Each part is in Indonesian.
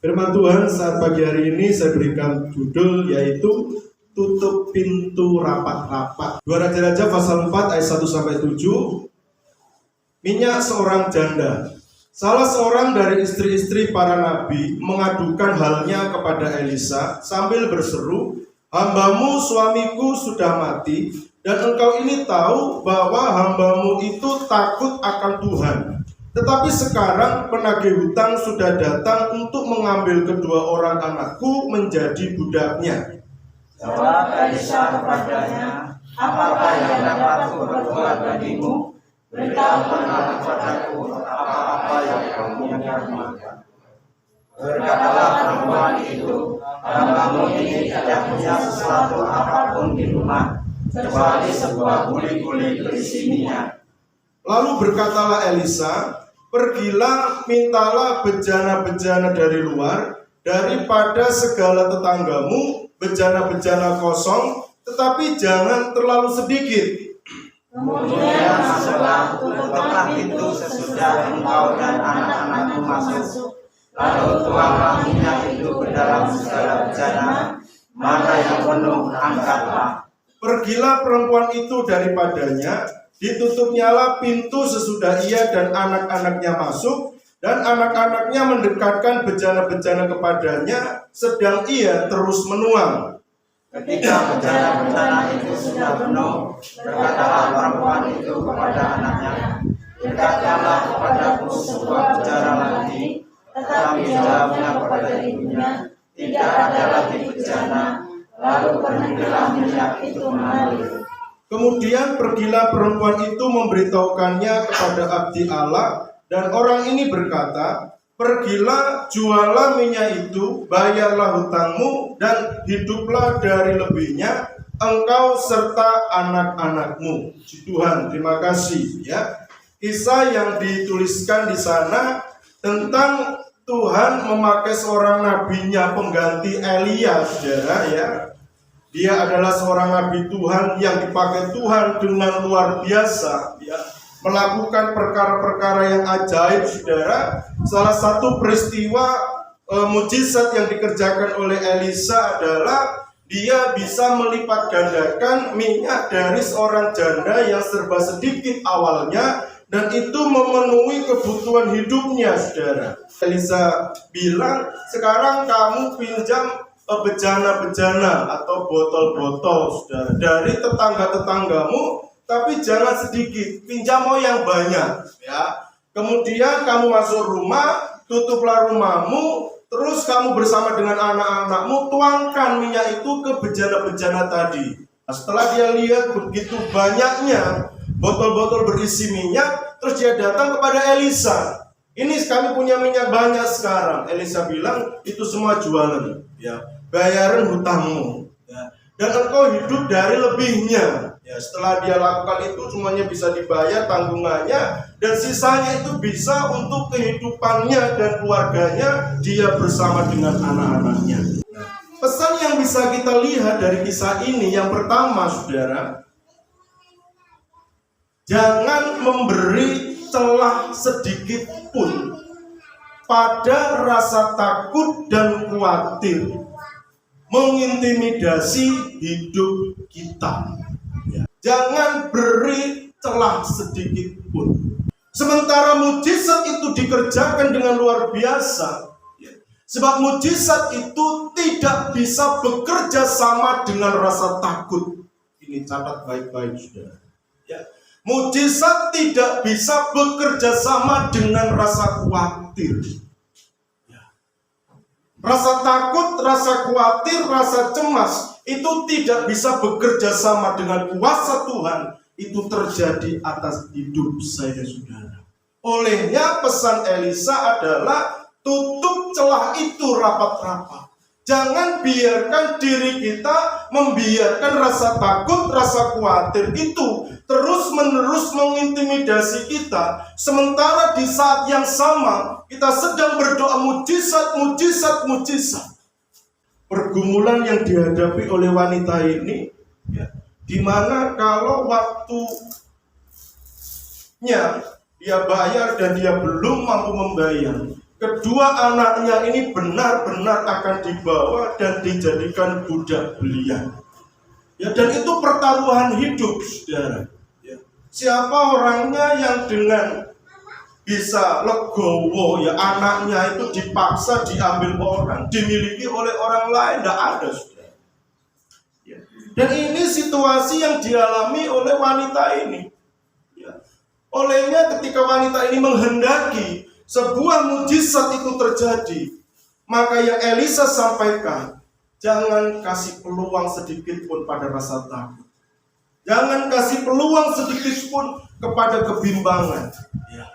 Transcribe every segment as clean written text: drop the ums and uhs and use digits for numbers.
Firman Tuhan saat pagi hari ini saya berikan judul yaitu tutup pintu rapat-rapat. 2 Raja-Raja pasal 4 ayat 1-7. Minyak seorang janda. Salah seorang dari istri-istri para nabi mengadukan halnya kepada Elisa sambil berseru, "Hambamu suamiku sudah mati, dan engkau ini tahu bahwa hambamu itu takut akan Tuhan. Tetapi sekarang penagih hutang sudah datang untuk mengambil kedua orang anakku menjadi budaknya." Jawab Elisa kepadanya, "Apakah yang dapat aku berbuat bagimu? Beritahukanlah kepadaku apa-apa yang kamu nyatakan." Berkatalah perempuan itu, "Hambamu ini tidak punya sesuatu apapun di rumah, kecuali sebuah guli-guli berisi minyak." Lalu berkatalah Elisa, "Pergilah, mintalah bejana-bejana dari luar, daripada segala tetanggamu, bejana-bejana kosong, tetapi jangan terlalu sedikit." Kemudian masuklah, tutuplah pintu sesudah engkau dan anak-anakmu masuk. Lalu tuanglah minyak itu ke dalam segala bejana, mana yang penuh angkatlah. Pergilah perempuan itu daripadanya, ditutupnyalah pintu sesudah ia dan anak-anaknya masuk, dan anak-anaknya mendekatkan bejana-bejana kepadanya, sedang ia terus menuang. Ketika bejana-bejana itu sudah penuh, berkatalah perempuan itu kepada anaknya, "Dekatkanlah kepadaku sebuah bejana lagi." Tetapi jawabnya kepada ibunya, "Tidak ada lagi bejana." Lalu pergilah minyak itu mengalir. Kemudian pergilah perempuan itu memberitahukannya kepada abdi Allah, dan orang ini berkata, "Pergilah, jualah minyak itu, bayarlah hutangmu, dan hiduplah dari lebihnya, engkau serta anak-anakmu." Puji Tuhan, terima kasih ya. Kisah yang dituliskan di sana tentang Tuhan memakai seorang nabinya pengganti Elia, saudara ya. Dia adalah seorang nabi Tuhan yang dipakai Tuhan dengan luar biasa ya, melakukan perkara-perkara yang ajaib, saudara. Salah satu peristiwa mujizat yang dikerjakan oleh Elisa adalah dia bisa melipat gandakan minyak dari seorang janda yang serba sedikit awalnya, dan itu memenuhi kebutuhan hidupnya, saudara. Elisa bilang, "Sekarang kamu pinjam bejana-bejana atau botol-botol, saudara, dari tetangga-tetanggamu, tapi jangan sedikit, pinjam mau yang banyak ya. Kemudian kamu masuk rumah, tutuplah rumahmu, terus kamu bersama dengan anak-anakmu tuangkan minyak itu ke bejana-bejana tadi." Nah, setelah dia lihat begitu banyaknya botol-botol berisi minyak, terus dia datang kepada Elisa. "Ini kami punya minyak banyak sekarang." Elisa bilang, "Itu semua jualan ya, bayaran hutangmu ya, dan engkau hidup dari lebihnya." Ya, setelah dia lakukan itu semuanya bisa dibayar tanggungannya, dan sisanya itu bisa untuk kehidupannya dan keluarganya, dia bersama dengan anak-anaknya. Nah, pesan yang bisa kita lihat dari kisah ini yang pertama, saudara, jangan memberi celah sedikit pun pada rasa takut dan khawatir mengintimidasi hidup kita. Jangan beri celah sedikit pun. Sementara mujizat itu dikerjakan dengan luar biasa, sebab mujizat itu tidak bisa bekerja sama dengan rasa takut. Ini catat baik-baik, saudara ya. Mujizat tidak bisa bekerja sama dengan rasa khawatir. Rasa takut, rasa khawatir, rasa cemas itu tidak bisa bekerja sama dengan kuasa Tuhan. Itu terjadi atas hidup saya, saudara. Olehnya pesan Elisa adalah tutup celah itu rapat-rapat. Jangan biarkan diri kita membiarkan rasa takut, rasa khawatir itu terus-menerus mengintimidasi kita. Sementara di saat yang sama kita sedang berdoa mujizat, mujizat, mujizat. Pergumulan yang dihadapi oleh wanita ini ya, dimana kalau waktunya dia bayar dan dia belum mampu membayar, kedua anaknya ini benar-benar akan dibawa dan dijadikan budak belian. Ya, dan itu pertaruhan hidup, saudara. Ya. Siapa orangnya yang dengan bisa legowo, ya anaknya itu dipaksa diambil orang, dimiliki oleh orang lain? Tidak ada, saudara. Ya. Dan ini situasi yang dialami oleh wanita ini. Ya. Olehnya ketika wanita ini menghendaki sebuah mujizat itu terjadi, maka yang Elisa sampaikan, jangan kasih peluang sedikit pun pada rasa takut. Jangan kasih peluang sedikit pun kepada kebimbangan. Ya.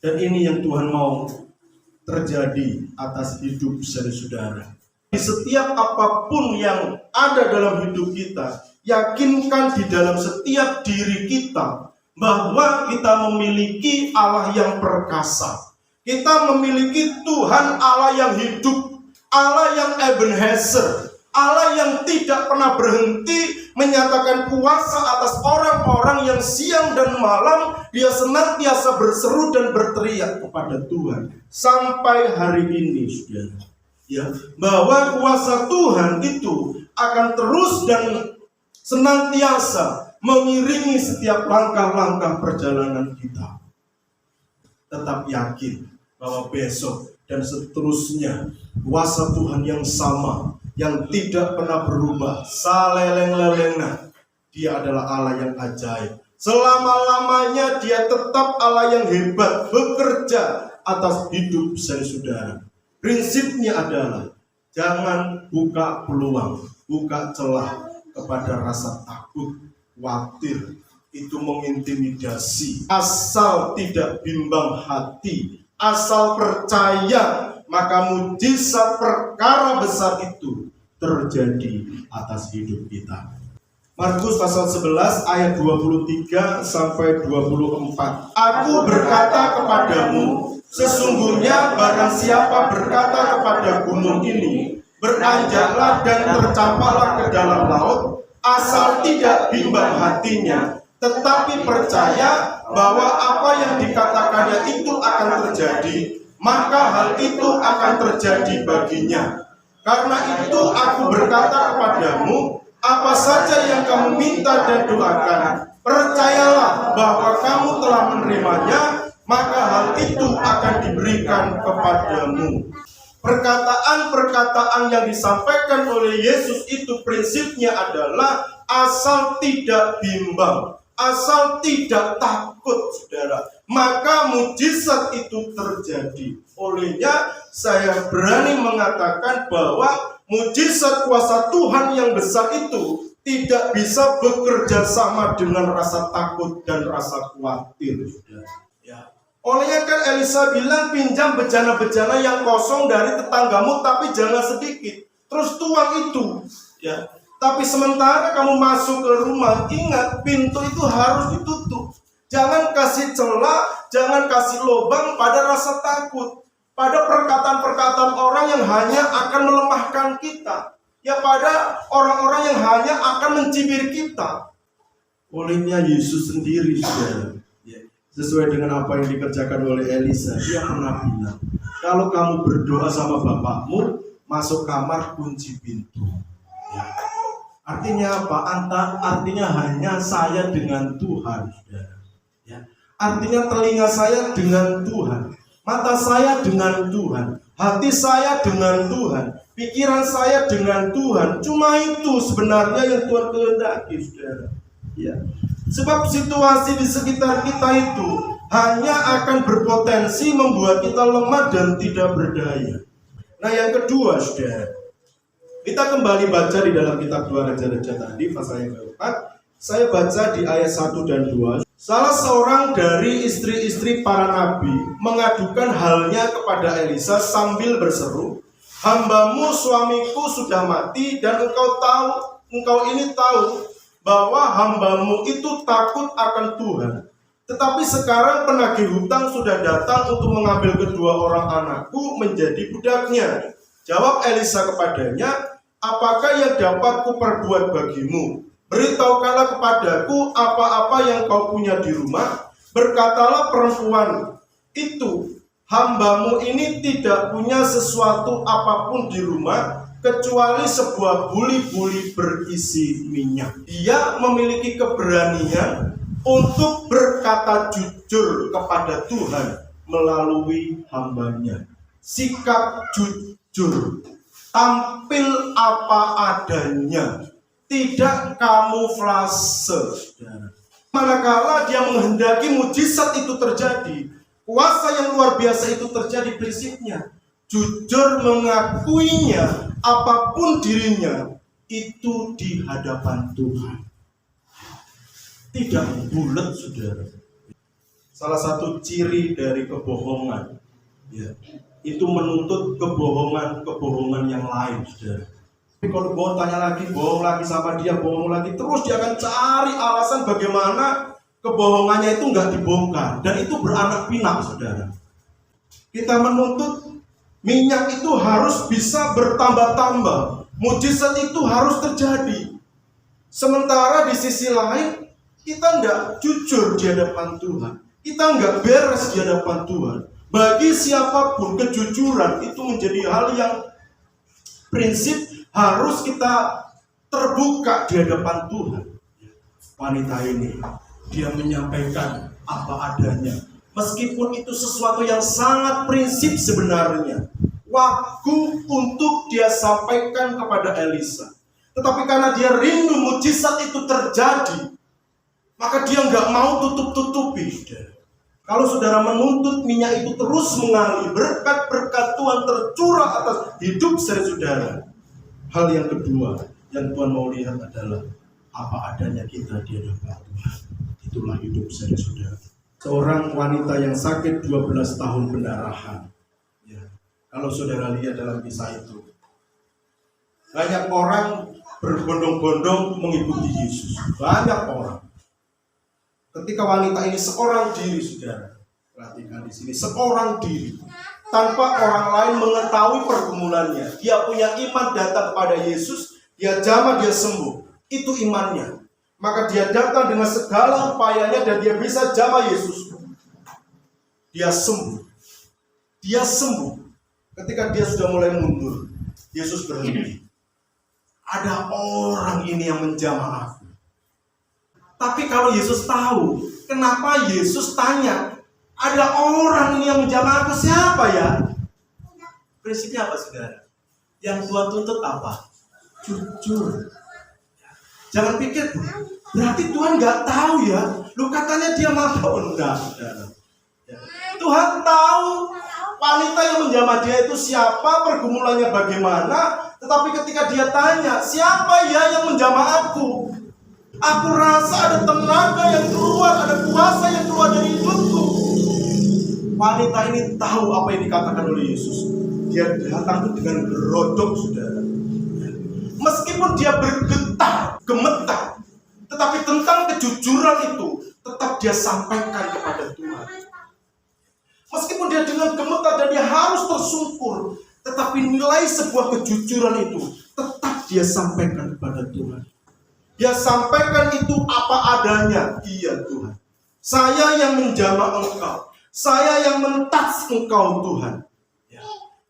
Dan ini yang Tuhan mau terjadi atas hidup saudara-saudara. Di setiap apapun yang ada dalam hidup kita, yakinkan di dalam setiap diri kita bahwa kita memiliki Allah yang perkasa. Kita memiliki Tuhan Allah yang hidup, Allah yang Ebenezer, Allah yang tidak pernah berhenti menyatakan kuasa atas orang-orang yang siang dan malam dia senantiasa berseru dan berteriak kepada Tuhan sampai hari ini, saudara. Ya, bahwa kuasa Tuhan itu akan terus dan senantiasa mengiringi setiap langkah-langkah perjalanan kita. Tetap yakin bahwa besok dan seterusnya kuasa Tuhan yang sama, yang tidak pernah berubah, saleleng-lelengna, dia adalah Allah yang ajaib. Selama-lamanya dia tetap Allah yang hebat bekerja atas hidup saudara. Prinsipnya adalah jangan buka peluang, buka celah kepada rasa takut, khawatir, itu mengintimidasi. Asal tidak bimbang hati, asal percaya, maka mujizat perkara besar itu terjadi atas hidup kita. Markus pasal 11 ayat 23 sampai 24. Aku berkata kepadamu, sesungguhnya barang siapa berkata kepada gunung ini, beranjaklah dan tercampaklah ke dalam laut, asal tidak bimbang hatinya, tetapi percaya bahwa apa yang dikatakannya itu akan terjadi, maka hal itu akan terjadi baginya. Karena itu aku berkata kepadamu, apa saja yang kamu minta dan doakan, percayalah bahwa kamu telah menerimanya, maka hal itu akan diberikan kepadamu. Perkataan-perkataan yang disampaikan oleh Yesus itu prinsipnya adalah asal tidak bimbang, asal tidak takut, saudara, maka mujizat itu terjadi. Olehnya saya berani mengatakan bahwa mujizat kuasa Tuhan yang besar itu tidak bisa bekerja sama dengan rasa takut dan rasa khawatir, saudara. Ya. Olehnya kan Elisa bilang, pinjam bejana-bejana yang kosong dari tetanggamu, tapi jangan sedikit. Terus tuang itu, ya. Tapi sementara kamu masuk ke rumah, ingat pintu itu harus ditutup. Jangan kasih celah, jangan kasih lubang pada rasa takut, pada perkataan-perkataan orang yang hanya akan melemahkan kita, ya pada orang-orang yang hanya akan mencibir kita. Olehnya Yesus sendiri, saudara, ya, sesuai dengan apa yang dikerjakan oleh Elisa, dia pernah bilang, kalau kamu berdoa sama bapakmu, masuk kamar kunci pintu. Ya. Artinya apa? Artinya hanya saya dengan Tuhan, saudara. Ya. Artinya telinga saya dengan Tuhan, mata saya dengan Tuhan, hati saya dengan Tuhan, pikiran saya dengan Tuhan. Cuma itu sebenarnya yang Tuhan kehendaki, saudara. Ya. Sebab situasi di sekitar kita itu hanya akan berpotensi membuat kita lemah dan tidak berdaya. Nah, yang kedua, saudara, kita kembali baca di dalam kitab 2 Raja-Raja tadi, pasal yang keempat. Saya baca di ayat 1 dan 2. Salah seorang dari istri-istri para nabi mengadukan halnya kepada Elisa sambil berseru, hambamu suamiku sudah mati, dan engkau ini tahu bahwa hambamu itu takut akan Tuhan. Tetapi sekarang penagih hutang sudah datang untuk mengambil kedua orang anakku menjadi budaknya. Jawab Elisa kepadanya, apakah yang dapat kuperbuat bagimu? Beritahukanlah kepadaku apa-apa yang kau punya di rumah. Berkatalah perempuan itu hambamu ini tidak punya sesuatu apapun di rumah kecuali sebuah buli-buli berisi minyak. Dia memiliki keberanian untuk berkata jujur kepada Tuhan melalui hambanya. Sikap jujur, tampil apa adanya, tidak kamuflase. Manakala dia menghendaki mujizat itu terjadi, kuasa yang luar biasa itu terjadi, prinsipnya jujur mengakuinya apapun dirinya itu di hadapan Tuhan. Tidak bulat, saudara. Salah satu ciri dari kebohongan, ya, itu menuntut kebohongan yang lain, saudara. Tapi kalau bohong, tanya lagi, bohong lagi sama dia, bohong lagi, terus dia akan cari alasan bagaimana kebohongannya itu nggak dibongkar, dan itu beranak pinak, saudara. Kita menuntut minyak itu harus bisa bertambah-tambah, mujizat itu harus terjadi. Sementara di sisi lain kita nggak jujur di hadapan Tuhan, kita nggak beres di hadapan Tuhan. Bagi siapapun kejujuran itu menjadi hal yang prinsip harus kita terbuka di hadapan Tuhan. Wanita ini, dia menyampaikan apa adanya, meskipun itu sesuatu yang sangat prinsip sebenarnya. Waktu untuk dia sampaikan kepada Elisa, tetapi karena dia rindu mujizat itu terjadi, maka dia nggak mau tutup-tutupi. Kalau saudara menuntut minyak itu terus mengalir, berkat-berkat Tuhan tercurah atas hidup saudara. Hal yang kedua yang Tuhan mau lihat adalah apa adanya kita di hadapan Tuhan. Itulah hidup saudara. Seorang wanita yang sakit 12 tahun pendarahan. Ya. Kalau saudara lihat dalam kisah itu, banyak orang berbondong-bondong mengikuti Yesus. Banyak orang. Ketika wanita ini seorang diri, saudara, perhatikan di sini, seorang diri, tanpa orang lain mengetahui pergumulannya, dia punya iman, datang kepada Yesus, dia jamah, dia sembuh. Itu imannya. Maka dia datang dengan segala upayanya dan dia bisa jamah Yesus. Dia sembuh. Dia sembuh. Ketika dia sudah mulai mundur, Yesus berhenti. Ada orang ini yang menjamah aku. Tapi kalau Yesus tahu, kenapa Yesus tanya, ada orang ini yang menjamah aku, siapa ya? Prinsipnya apa, saudara? Yang Tuhan tuntut apa? Jujur. Jangan pikir, berarti Tuhan nggak tahu ya. Lu katanya dia mau, enggak, saudara. Tuhan tahu wanita yang menjamah dia itu siapa, pergumulannya bagaimana. Tetapi ketika dia tanya, siapa ya yang menjamah aku? Aku rasa ada tenaga yang keluar, ada kuasa yang keluar dari hidupku. Wanita ini tahu apa yang dikatakan oleh Yesus. Dia datang dengan gerodok, saudara. Meskipun dia bergetar, gemetar, tetapi tentang kejujuran itu tetap dia sampaikan kepada Tuhan. Meskipun dia dengan gemetar dan dia harus tersungkur, tetapi nilai sebuah kejujuran itu tetap dia sampaikan kepada Tuhan. Dia sampaikan itu apa adanya. Iya Tuhan, saya yang menjamah Engkau, saya yang mentas Engkau Tuhan,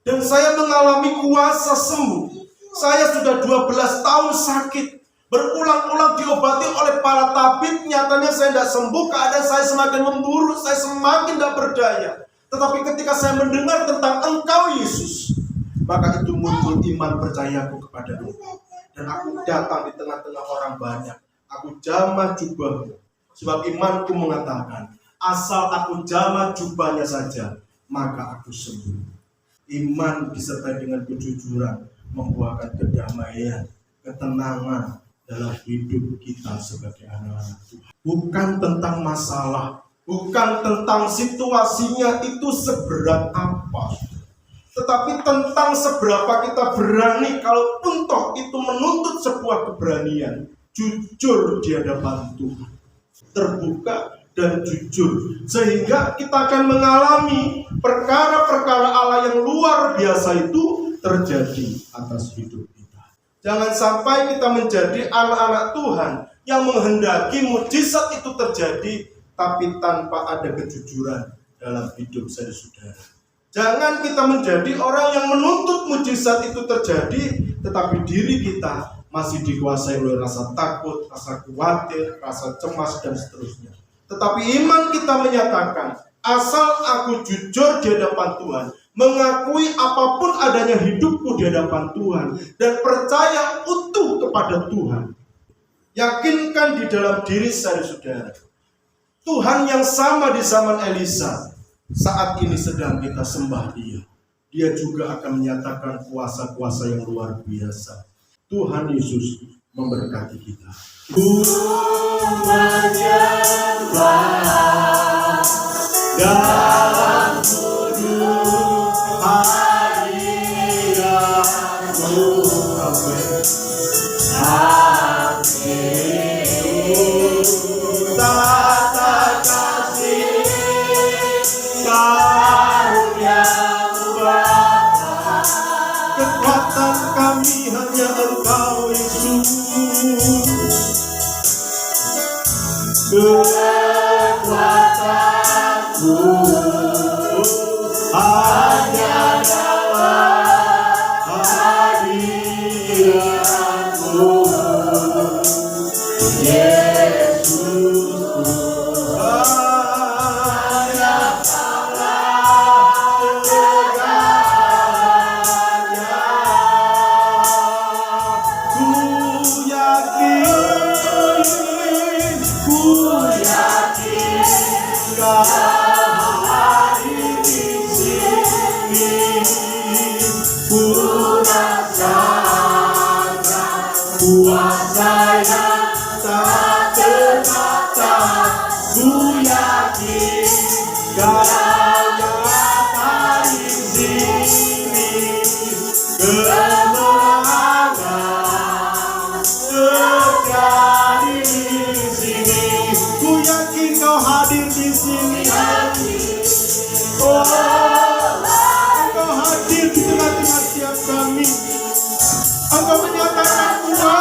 dan saya mengalami kuasa sembuh. Saya sudah 12 tahun sakit, berulang-ulang diobati oleh para tabib. Nyatanya saya tidak sembuh, keadaan saya semakin memburuk, saya semakin tidak berdaya. Tetapi ketika saya mendengar tentang Engkau Yesus, maka itu muncul iman percayaku kepada Engkau. Dan aku datang di tengah-tengah orang banyak. Aku jamah jubahmu. Sebab imanku mengatakan, asal aku jamah jubahnya saja, maka aku sembuh. Iman disertai dengan kejujuran membuahkan kedamaian, ketenangan dalam hidup kita sebagai anak-anak Tuhan. Bukan tentang masalah, bukan tentang situasinya itu seberat apa, tetapi tentang seberapa kita berani, kalaupun toh itu menuntut sebuah keberanian, jujur di hadapan Tuhan, terbuka dan jujur, sehingga kita akan mengalami perkara-perkara Allah yang luar biasa itu terjadi atas hidup kita. Jangan sampai kita menjadi anak-anak Tuhan yang menghendaki mujizat itu terjadi, tapi tanpa ada kejujuran, dalam hidup saudara-saudara. Jangan kita menjadi orang yang menuntut mujizat itu terjadi, tetapi diri kita masih dikuasai oleh rasa takut, rasa khawatir, rasa cemas, dan seterusnya. Tetapi iman kita menyatakan, asal aku jujur di hadapan Tuhan, mengakui apapun adanya hidupku di hadapan Tuhan, dan percaya utuh kepada Tuhan. Yakinkan di dalam diri saudara-saudara, Tuhan yang sama di zaman Elisa, saat ini sedang kita sembah Dia. Dia juga akan menyatakan kuasa-kuasa yang luar biasa. Tuhan Yesus memberkati kita. Ku menyembah dalam kudus hadirat-Mu. Tata kasih karunia-Mu Bapa, kekuatan kami hanya Engkau Yesus. Kekuatanku hanya dalam hadirat-Mu, Yesus. Kuasa yang tak terbatas, ku yakin Kau nyata di sini, kemenangan terjadi di sini. Ku yakin Kau hadir di sini. Oh, Engkau hadir di tengah-tengah setiap kami. Engkau menyatakan kuasa